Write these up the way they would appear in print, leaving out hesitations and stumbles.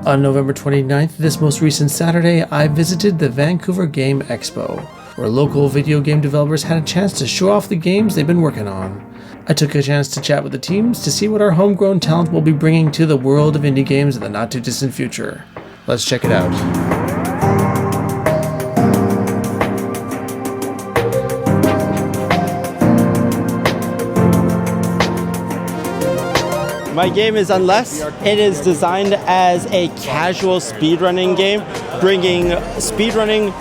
On November 29th, this most recent Saturday, I visited the Vancouver Game Expo, where local video game developers had a chance to show off the games they've been working on. I took a chance to chat with the teams to see what our homegrown talent will be bringing to the world of indie games in the not-too-distant future. Let's check it out. My game is Unless. It is designed as a casual speedrunning game, bringing speedrunning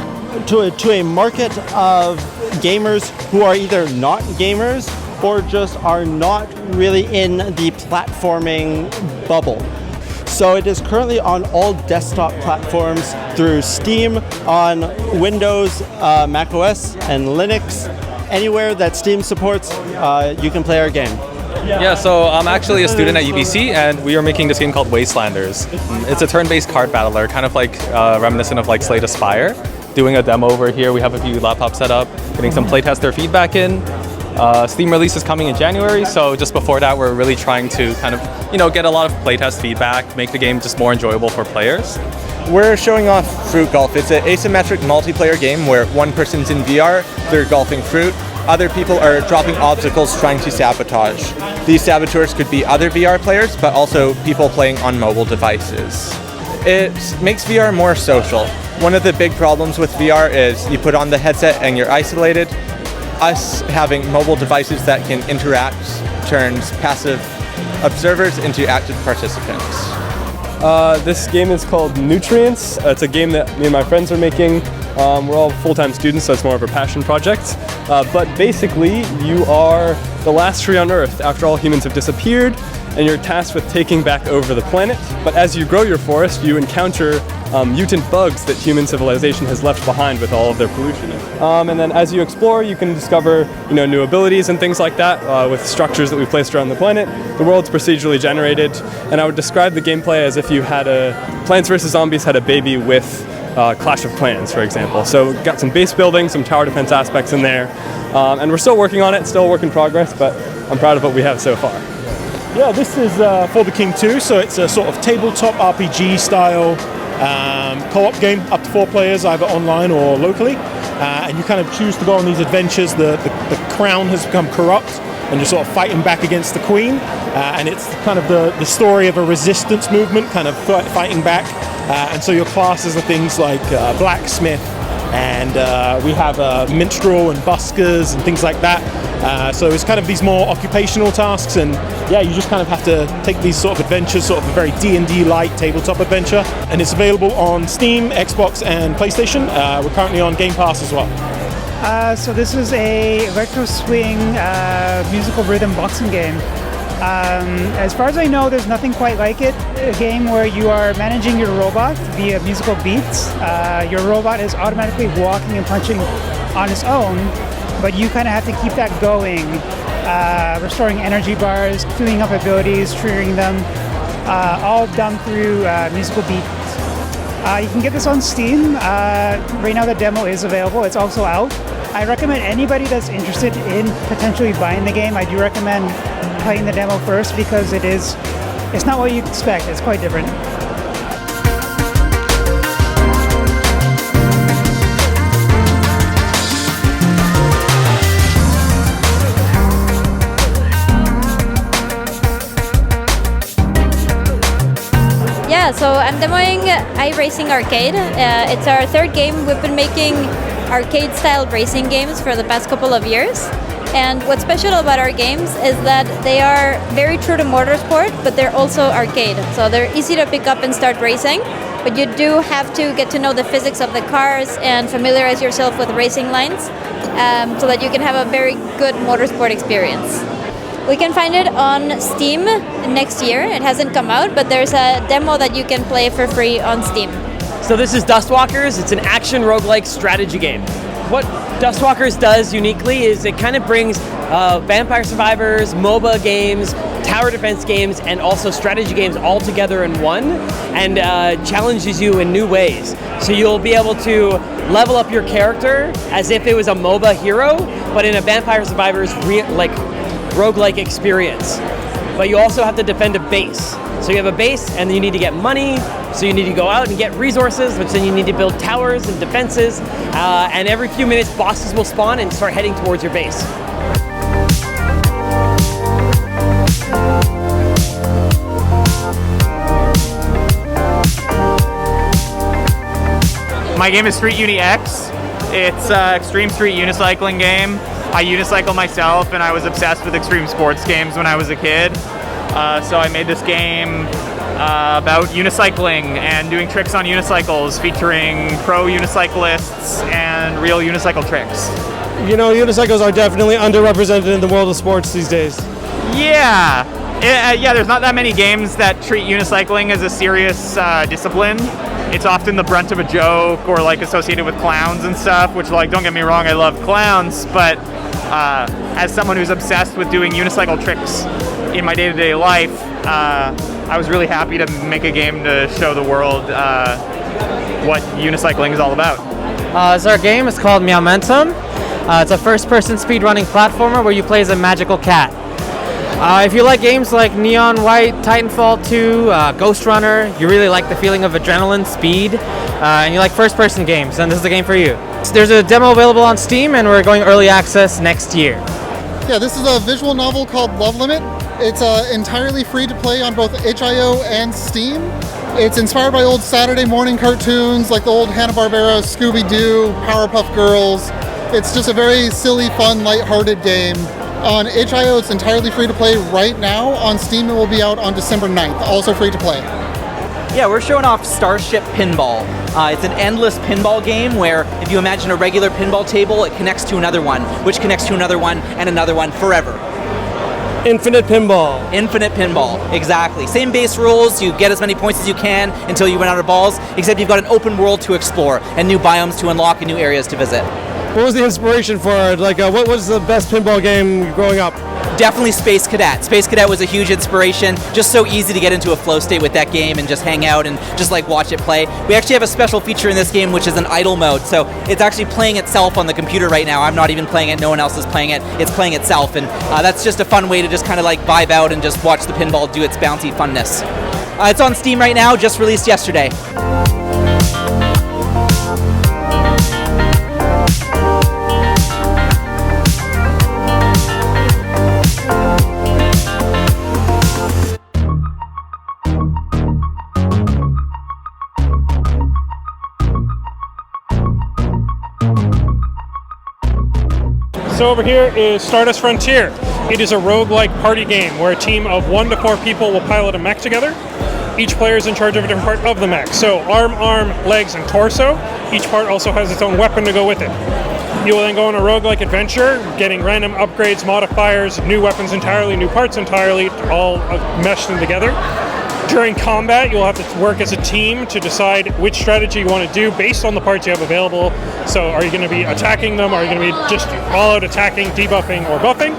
to a market of gamers who are either not gamers or just are not really in the platforming bubble. So it is currently on all desktop platforms through Steam, on Windows, Mac OS, and Linux. Anywhere that Steam supports, you can play our game. Yeah, so I'm actually a student at UBC, and we are making this game called Wastelanders. It's a turn-based card battler, kind of like reminiscent of like Slay Spire. Doing a demo over here, we have a few laptops set up, getting some playtester feedback in. Steam release is coming in January, so just before that, we're really trying to kind of, get a lot of playtest feedback, make the game just more enjoyable for players. We're showing off Fruit Golf. It's an asymmetric multiplayer game where one person's in VR, they're golfing fruit. Other people are dropping obstacles trying to sabotage. These saboteurs could be other VR players, but also people playing on mobile devices. It makes VR more social. One of the big problems with VR is you put on the headset and you're isolated. Us having mobile devices that can interact turns passive observers into active participants. This game is called Nutrients. It's a game that me and my friends are making. We're all full-time students, so it's more of a passion project. But basically, you are the last tree on Earth after all humans have disappeared, and you're tasked with taking back over the planet. But as you grow your forest, you encounter mutant bugs that human civilization has left behind with all of their pollution. And then as you explore, you can discover new abilities and things like that with structures that we've placed around the planet. The world's procedurally generated, and I would describe the gameplay as if you had Plants vs. Zombies had a baby with Clash of Clans, for example. So got some base building, some tower defense aspects in there, and we're still working on it, still a work in progress, but I'm proud of what we have so far. Yeah, this is For the King 2, so it's a sort of tabletop RPG style co-op game, up to 4 players, either online or locally, and you kind of choose to go on these adventures. The crown has become corrupt, and you're sort of fighting back against the queen, and it's kind of the story of a resistance movement, kind of fighting back, and so your classes are things like blacksmith, and we have minstrel and buskers and things like that. So it's kind of these more occupational tasks, and yeah, you just kind of have to take these sort of adventures, sort of a very D&D light tabletop adventure, and it's available on Steam, Xbox, and PlayStation. We're currently on Game Pass as well. So this is a retro swing musical rhythm boxing game. As far as I know, there's nothing quite like it. A game where you are managing your robot via musical beats. Your robot is automatically walking and punching on its own, but you kind of have to keep that going, restoring energy bars, queuing up abilities, triggering them, all done through musical beats. You can get this on Steam. Right now the demo is available. It's also out. I recommend anybody that's interested in potentially buying the game, I do recommend playing the demo first, because it's not what you expect. It's quite different. Yeah, so I'm demoing iRacing Arcade. It's our third game. We've been making arcade-style racing games for the past couple of years. And what's special about our games is that they are very true to motorsport, but they're also arcade. So they're easy to pick up and start racing, but you do have to get to know the physics of the cars and familiarize yourself with racing lines so that you can have a very good motorsport experience. We can find it on Steam next year. It hasn't come out, but there's a demo that you can play for free on Steam. So this is Dustwalkers. It's an action roguelike strategy game. What Dustwalkers does uniquely is it kind of brings Vampire Survivors, MOBA games, tower defense games, and also strategy games all together in one, and challenges you in new ways. So you'll be able to level up your character as if it was a MOBA hero, but in a Vampire Survivors roguelike experience. but you also have to defend a base. So you have a base, and then you need to get money, so you need to go out and get resources, which then you need to build towers and defenses, and every few minutes bosses will spawn and start heading towards your base. My game is Street Uni X. It's an extreme street unicycling game. I unicycle myself, and I was obsessed with extreme sports games when I was a kid. So I made this game about unicycling and doing tricks on unicycles, featuring pro unicyclists and real unicycle tricks. You know, unicycles are definitely underrepresented in the world of sports these days. Yeah, there's not that many games that treat unicycling as a serious discipline. It's often the brunt of a joke or like associated with clowns and stuff, which, like, don't get me wrong, I love clowns, but as someone who's obsessed with doing unicycle tricks in my day-to-day life, I was really happy to make a game to show the world what unicycling is all about. So our game is called Meowmentum. It's a first-person speedrunning platformer where you play as a magical cat. If you like games like Neon White, Titanfall 2, Ghost Runner, you really like the feeling of adrenaline, speed, and you like first-person games, then this is the game for you. There's a demo available on Steam, and we're going early access next year. Yeah, this is a visual novel called Love Limit. It's entirely free to play on both itch.io and Steam. It's inspired by old Saturday morning cartoons like the old Hanna-Barbera, Scooby-Doo, Powerpuff Girls. It's just a very silly, fun, lighthearted game. On itch.io, it's entirely free to play right now. On Steam, it will be out on December 9th, also free to play. Yeah, we're showing off Starship Pinball. It's an endless pinball game where if you imagine a regular pinball table, it connects to another one, which connects to another one and another one forever. Infinite pinball. Infinite pinball, exactly. Same base rules, you get as many points as you can until you run out of balls, except you've got an open world to explore and new biomes to unlock and new areas to visit. What was the inspiration for it? Like, what was the best pinball game growing up? Definitely Space Cadet. Space Cadet was a huge inspiration. Just so easy to get into a flow state with that game and just hang out and just like watch it play. We actually have a special feature in this game which is an idle mode. So it's actually playing itself on the computer right now. I'm not even playing it, no one else is playing it. It's playing itself, and that's just a fun way to just kind of like vibe out and just watch the pinball do its bouncy funness. It's on Steam right now, just released yesterday. So over here is Stardust Frontier. It is a roguelike party game where a team of 1 to 4 people will pilot a mech together. Each player is in charge of a different part of the mech. So arm, legs, and torso. Each part also has its own weapon to go with it. You will then go on a roguelike adventure, getting random upgrades, modifiers, new weapons entirely, new parts entirely, all meshed in together. During combat, you'll have to work as a team to decide which strategy you want to do based on the parts you have available. So are you going to be attacking them? Are you going to be just all-out attacking, debuffing, or buffing?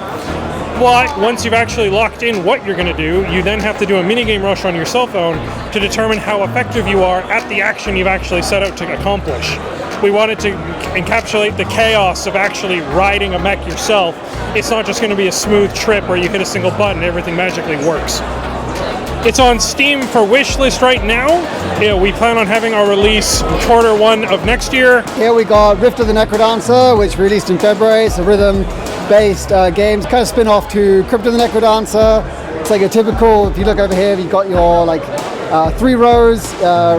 But once you've actually locked in what you're going to do, you then have to do a minigame rush on your cell phone to determine how effective you are at the action you've actually set out to accomplish. We wanted to encapsulate the chaos of actually riding a mech yourself. It's not just going to be a smooth trip where you hit a single button and everything magically works. It's on Steam for wishlist right now. Yeah, we plan on having our release Q1 of next year. Here we got Rift of the Necrodancer, which released in February. It's a rhythm-based game, kind of spin-off to Crypt of the Necrodancer. It's like a typical, if you look over here, you've got your 3 rows,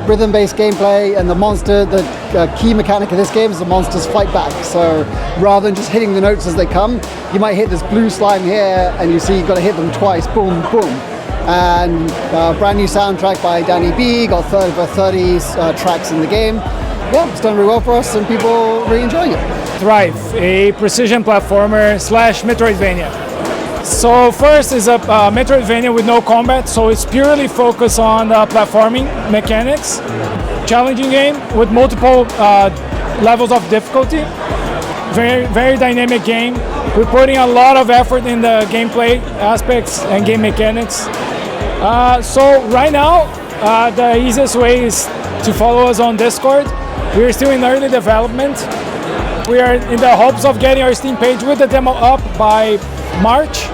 rhythm-based gameplay, and the key mechanic of this game is the monsters fight back. So rather than just hitting the notes as they come, you might hit this blue slime here, and you see you've got to hit them twice, boom, boom. And brand new soundtrack by Danny B, got over 30 tracks in the game. Yeah, it's done really well for us and people are really enjoying it. Thrive, a precision platformer / Metroidvania. So first is a Metroidvania with no combat, so it's purely focused on platforming mechanics. Challenging game with multiple levels of difficulty. Very, very dynamic game. We're putting a lot of effort in the gameplay aspects and game mechanics. So right now, the easiest way is to follow us on Discord. We're still in early development. We are in the hopes of getting our Steam page with the demo up by March.